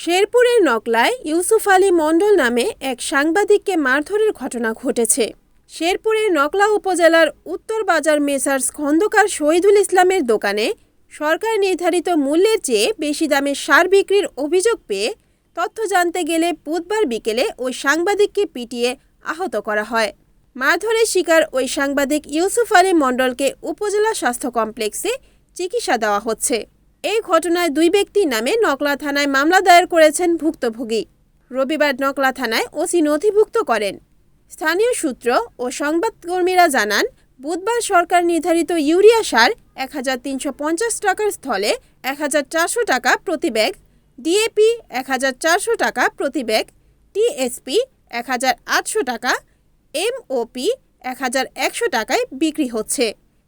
শেরপুরের নকলায় ইউসুফ আলী মণ্ডল নামে এক সাংবাদিককে মারধরের ঘটনা ঘটেছে। শেরপুরের নকলা উপজেলার উত্তর বাজার মেসার্স খন্দকার শহীদুল ইসলামের দোকানে সরকার নির্ধারিত মূল্যের চেয়ে বেশি দামে সার বিক্রির অভিযোগ পেয়ে তথ্য জানতে গেলে বুধবার বিকেলে ওই সাংবাদিককে পিটিয়ে আহত করা হয়। মারধরের শিকার ওই সাংবাদিক ইউসুফ আলী মণ্ডলকে উপজেলা স্বাস্থ্য কমপ্লেক্সে চিকিৎসা দেওয়া হচ্ছে। এই ঘটনায় দুই ব্যক্তির নামে নকলা থানায় মামলা দায়ের করেছেন ভুক্তভোগী। রবিবার নকলা থানায় ওসি নথিভুক্ত করেন। স্থানীয় সূত্র ও সংবাদকর্মীরা জানান, বুধবার সরকার নির্ধারিত ইউরিয়া সার ১৩৫০ টাকার স্থলে ১৪০০ টাকা প্রতি ব্যাগ, ডিএপি ১৪০০ টাকা প্রতি ব্যাগ, টিএসপি ১৮০০ টাকা, এমওপি ১১০০ টাকায় বিক্রি হচ্ছে।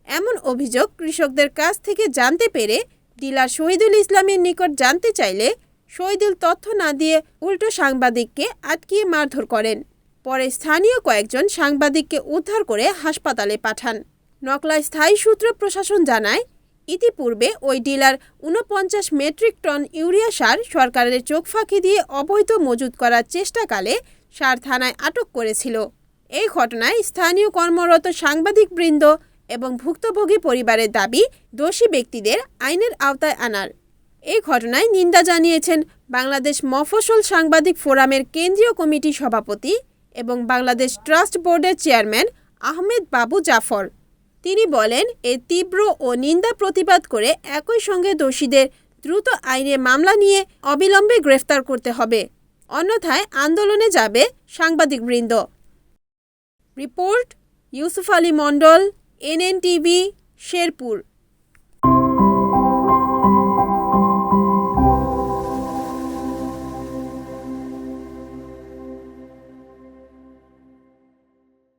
এমন অভিযোগ কৃষকদের কাছ থেকে জানতে পেরে ডিলার শহীদুল ইসলামের নিকট জানতে চাইলে শহীদুল তথ্য না দিয়ে উল্টো সাংবাদিককে আটকিয়ে মারধর করেন। পরে স্থানীয় কয়েকজন সাংবাদিককে উদ্ধার করে হাসপাতালে পাঠান। নকলায় স্থায়ী সূত্র প্রশাসন জানায়, ইতিপূর্বে ওই ডিলার ৪৯ মেট্রিক টন ইউরিয়া সার সরকারের চোখ ফাঁকি দিয়ে অবৈধ মজুত করার চেষ্টাকালে সার থানায় আটক করেছিল। এই ঘটনায় স্থানীয় কর্মরত সাংবাদিকবৃন্দ এবং ভুক্তভোগী পরিবারের দাবি দোষী ব্যক্তিদের আইনের আওতায় আনার। এই ঘটনায় নিন্দা জানিয়েছেন বাংলাদেশ মফস্বল সাংবাদিক ফোরামের কেন্দ্রীয় কমিটির সভাপতি এবং বাংলাদেশ ট্রাস্ট বোর্ডের চেয়ারম্যান আহমেদ বাবু জাফর। তিনি বলেন, এর তীব্র ও নিন্দা প্রতিবাদ করে একই সঙ্গে দোষীদের দ্রুত আইনে মামলা নিয়ে অবিলম্বে গ্রেফতার করতে হবে, অন্যথায় আন্দোলনে যাবে সাংবাদিকবৃন্দ। রিপোর্ট ইউসুফ আলী মণ্ডল, এনএনটিভি, শেরপুর।